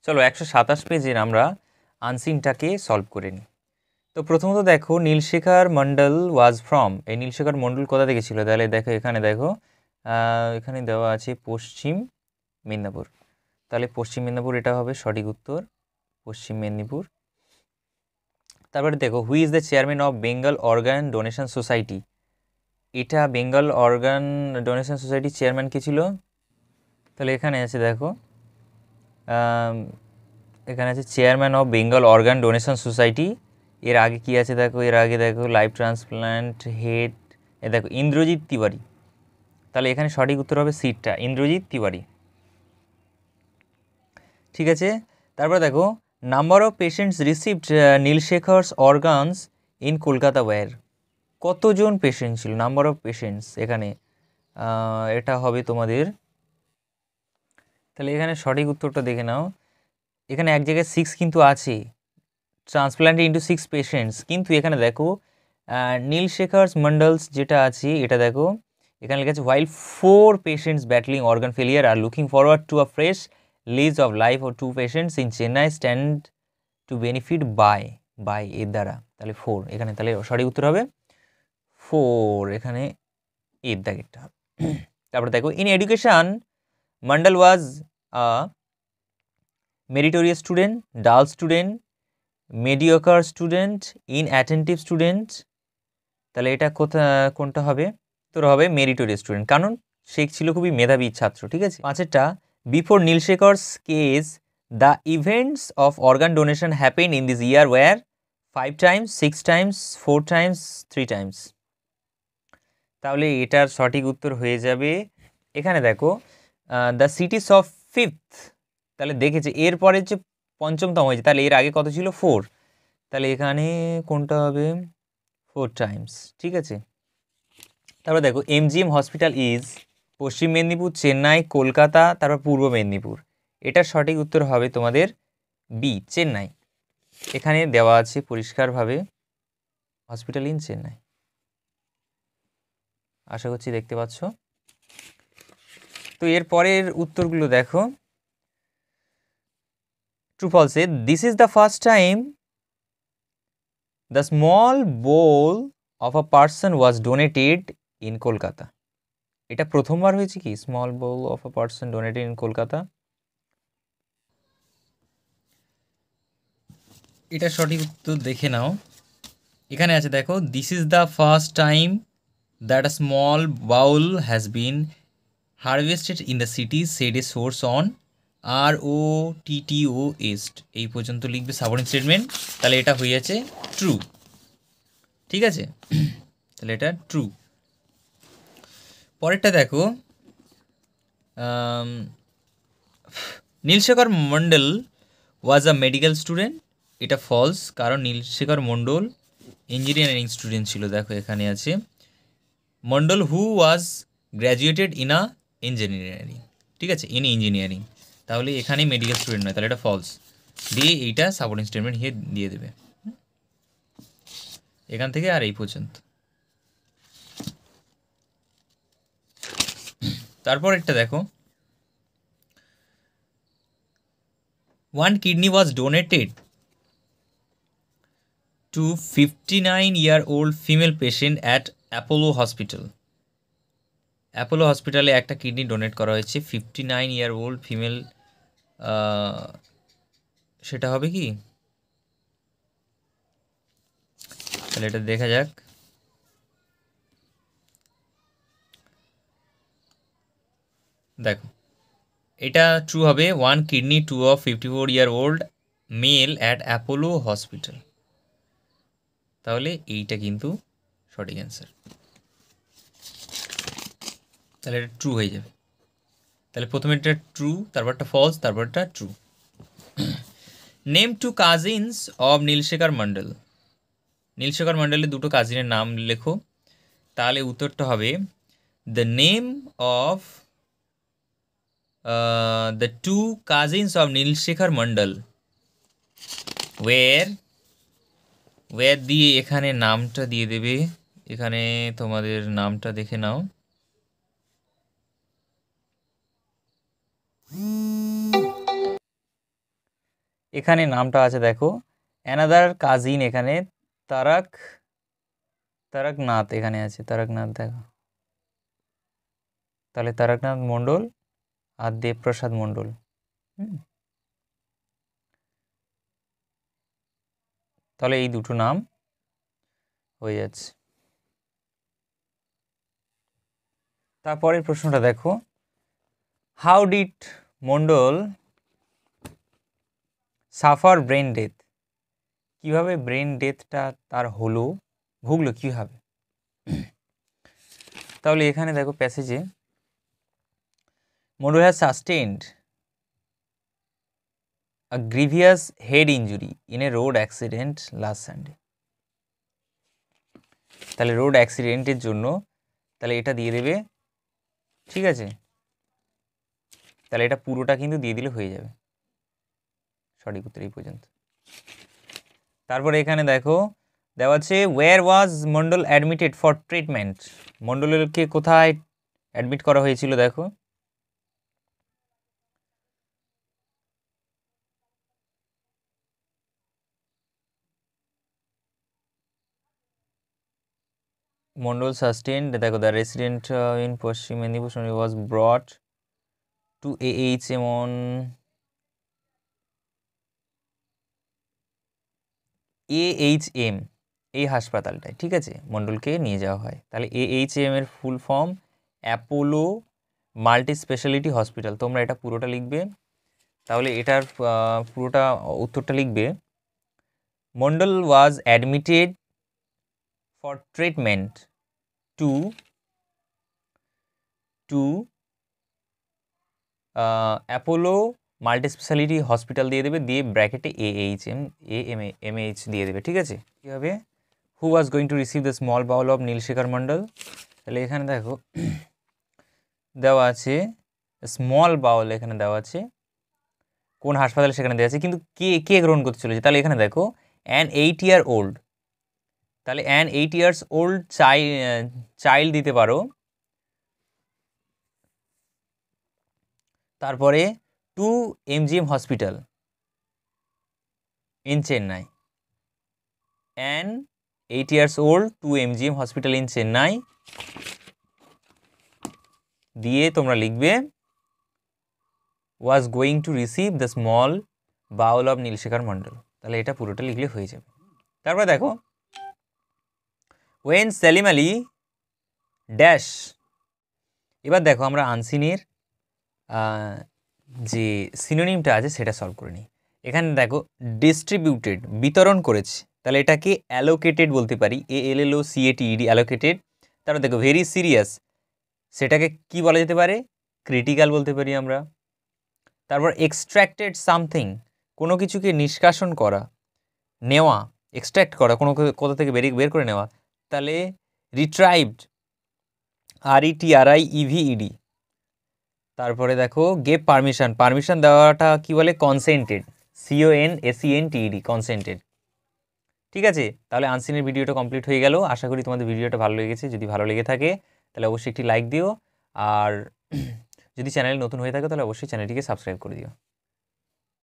চলো 127 পেজের আমরা আনসিনটাকে সলভ করে নিই। তো প্রথমত দেখো নীলশেখর মণ্ডল ওয়াজ ফ্রম, এই নীলশেখর মণ্ডল কোথা থেকে ছিল? তাহলে দেখো এখানে দেখো এখানে দেওয়া আছে পশ্চিম মেদিনীপুর, তাহলে পশ্চিম মেদিনীপুর এটা হবে সঠিক উত্তর, পশ্চিম মেদিনীপুর। তারপরে দেখো হুই is the chairman of Bengal organ donation society, এটা বেঙ্গল অর্গান ডোনেশন সোসাইটির চেয়ারম্যান কে ছিল? তাহলে এখানে আছে দেখো এখানে আছে chairman of Bengal organ donation society. এর আগে কি আছে দেখো, এর আগে দেখো লাইফ ট্রান্সপ্লান্ট হেড, এ দেখো ইন্দ্রজিৎ তিওয়ারি, তাহলে এখানে সঠিক উত্তর হবে সিটটা ইন্দ্রজিৎ তিওয়ারি। ঠিক আছে, তারপর দেখো number of patients received Nilshekhar's organs in Kolkata were, কতজন পেশেন্ট ছিল? নাম্বার অফ পেশেন্টস এখানে এটা হবে তোমাদের, তাহলে এখানে সঠিক উত্তরটা দেখে নাও, এখানে এক জায়গায় 6 কিন্তু আছে, ট্রান্সপ্লান্টেড ইন্টু 6 পেশেন্টস, কিন্তু এখানে দেখো নীলশেখরস মন্ডলস যেটা আছে এটা দেখো এখানে লেখা আছে while 4 patients battling organ failure are looking forward to a fresh lease of life or 2 patients in Chennai stand to benefit by এর দ্বারা, তাহলে 4 এখানে, তাহলে সঠিক উত্তর হবে 4 এখানে এর দাগেরটা হবে। তারপর দেখো in education Mondal was a meritorious student, ডাল স্টুডেন্ট, মেডিওকার স্টুডেন্ট, ইনঅ্যাটেন্টিভ স্টুডেন্ট, তাহলে এটা কোনটা হবে? তোর হবে মেরিটোরিয়াস স্টুডেন্ট, কারণ সে ছিল খুবই মেধাবী ছাত্র। ঠিক আছে, পাঁচেরটা before Nilshekhar's case the events of organ donation happen in this year were 5 times, 6 times, 4 times, 3 times, তাহলে এটার সঠিক উত্তর হয়ে যাবে এখানে দেখো দ্য সিটিস অফ 5th, তাহলে দেখেছে এরপরে যে পঞ্চমতম হয়েছে, তাহলে এর আগে কত ছিল? 4, তাহলে এখানে কোনটা হবে? 4 টাইমস। ঠিক আছে, তারপর দেখো এমজিএম হসপিটাল ইজ পশ্চিম মেদিনীপুর, চেন্নাই, কলকাতা, তারপর পূর্ব মেদিনীপুর, এটার সঠিক উত্তর হবে তোমাদের বি চেন্নাই, এখানে দেওয়া আছে পরিষ্কারভাবে হসপিটাল ইন চেন্নাই, আশা করছি দেখতে পাচ্ছ। তো এর পরের উত্তরগুলো দেখো, ট্রু ফলসে this is the first time the small bowel of a person was donated in Kolkata, এটা প্রথমবার হয়েছে কি small bowel of a person donated in Kolkata? এটা সঠিক উত্তর দেখে নাও, এখানে আছে দেখো this is the first time that a small bowel has been harvested in the city said a source on ROTTO এস্ট, এই পর্যন্ত লিখবে সাবঅর্ডিনেট স্টেটমেন্ট, তাহলে এটা হয়ে যাচ্ছে ট্রু। ঠিক আছে, তাহলে এটা ট্রু। পরেরটা দেখো নীলশেখর মন্ডল ওয়াজ আ মেডিকেল স্টুডেন্ট, এটা ফলস, কারণ নীলশেখর মন্ডল ইঞ্জিনিয়ারিং স্টুডেন্ট ছিল। দেখো এখানে আছে মন্ডল হু ওয়াজ গ্র্যাজুয়েটেড ইন আ ইঞ্জিনিয়ারিং, ঠিক আছে, ইন ইঞ্জিনিয়ারিং, তাহলে এখানে মেডিকেল স্টুডেন্ট নয়, তাহলে এটা ফলস, দিয়ে এইটা সাবঅর্ডিনেট স্টেটমেন্ট হিয়ে দিয়ে দেবে এখান থেকে আর এই পর্যন্ত। তারপর একটা দেখো one kidney was donated to 59-year-old female patient at Apollo Hospital, Apollo হসপিটালে একটা কিডনি ডোনেট করা হয়েছে 59-year-old ফিমেল, সেটা হবে কি? তাহলে এটা দেখা যাক, দেখো এটা ট্রু হবে, one kidney two of 54-year-old male at Apollo hospital, তাহলে এইটা কিন্তু সঠিক অ্যান্সার, তাহলে এটা ট্রু হয়ে যাবে, তাহলে প্রথমে এটা ট্রু, তারপরটা ফলস, তারপরটা true. Name two cousins of Nilshekhar Mondal, Nilshekhar মন্ডলের দুটো কাজিনের নাম লেখো, তাহলে উত্তরটা হবে the name of the two cousins of Nilshekhar Mondal ওয়ের দিয়ে এখানে নামটা দিয়ে দেবে, এখানে তোমাদের নামটা দেখে নাও, এখানে নামটা আছে দেখো, অ্যানাদার কাজিন, এখানে তারকনাথ এখানে আছে, তারকনাথ দেখো, তাহলে তারকনাথ মণ্ডল আর দেবপ্রসাদ মণ্ডল। তাহলে এই দুটো নাম হয়ে যাচ্ছে। তারপরের প্রশ্নটা দেখো, how did Mondal suffer brain death? কিভাবে ব্রেন ডেথটা তার হলো, ভুগলো কীভাবে? তাহলে এখানে দেখো প্যাসেজে, Mondal has sustained a grievous head injury in a road accident last Sunday. তাহলে রোড অ্যাক্সিডেন্টের জন্য তাহলে এটা দিয়ে দেবে, ঠিক আছে? তাহলে এটা পুরোটা কিন্তু দিয়ে দিলে হয়ে যাবে, সঠিক উত্তর এই পর্যন্ত। তারপরে এখানে দেখো দেওয়া আছে, where was Mondal admitted for treatment? মণ্ডলকে কোথায় অ্যাডমিট করা হয়েছিল দেখো, মণ্ডল সাস্টেইনড, দেখো the resident in Paschim Medinipur was brought to AHM on AHM, এই হাসপাতালটায়, ঠিক আছে, মণ্ডলকে নিয়ে যাওয়া হয়। তাহলে AHM এর full form Apollo multi speciality hospital, তোমরা এটা পুরোটা লিখবে। তাহলে এটার পুরোটা উত্তরটা লিখবে, Mondal was admitted for treatment to Apollo multi speciality hospital দিয়ে দেবে, দিয়ে ব্র্যাকেটে AMH দিয়ে দেবে, ঠিক আছে? কী হবে, who was going to receive the small bowel of Nilshekhar Mondal? তাহলে এখানে দেখো দেওয়া আছে স্মল বাউল, এখানে দেওয়া আছে কোন হাসপাতালে সেখানে দেওয়া আছে, কিন্তু কে গ্রহণ করতে চলেছে? তাহলে এখানে দেখো অ্যান 8 year old, তাহলে অ্যান 8 years old চাইল্ড দিতে পারো। তারপরে to MGM hospital in Chennai, an 8 years old to MGM hospital in Chennai দিয়ে তোমরা লিখবে was going to receive the small bowel of Nilshekhar Mondal. তাহলে এটা পুরোটা লিখলে হয়ে যাবে। তারপরে দেখো, ওয়েন সেলিম আলী ড্যাশ, এবার দেখো আমরা আনসিনের যে সিনোনিমটা আছে সেটা সলভ করে নিই। এখানে দেখো ডিস্ট্রিবিউটেড, বিতরণ করেছে, তাহলে এটাকে অ্যালোকেটেড বলতে পারি, ALLOCATED, অ্যালোকেটেড। তারপর দেখো ভেরি সিরিয়াস, সেটাকে কি বলা যেতে পারে, ক্রিটিক্যাল বলতে পারি আমরা। তারপর এক্সট্র্যাক্টেড সামথিং, কোনো কিছুকে নিষ্কাশন করা, নেওয়া, এক্সট্র্যাক্ট করা, কোনো কোথা থেকে বের করে নেওয়া, তাহলে রিট্রাইভড, RETRIEVED। তারপরে দেখো গেভ পারমিশন দেওয়াটা কি বলে, কনসেন্টেড, CONSENTED, কনসেন্টেড, ঠিক আছে? তাহলে আনসিনের ভিডিওটা কমপ্লিট হয়ে গেল। আশা করি তোমাদের ভিডিওটা ভালো লেগেছে। যদি ভালো লেগে থাকে তাহলে অবশ্যই একটি লাইক দিও, আর যদি চ্যানেলে নতুন হয়ে থাকে তাহলে অবশ্যই চ্যানেলটিকে সাবস্ক্রাইব করে দিও।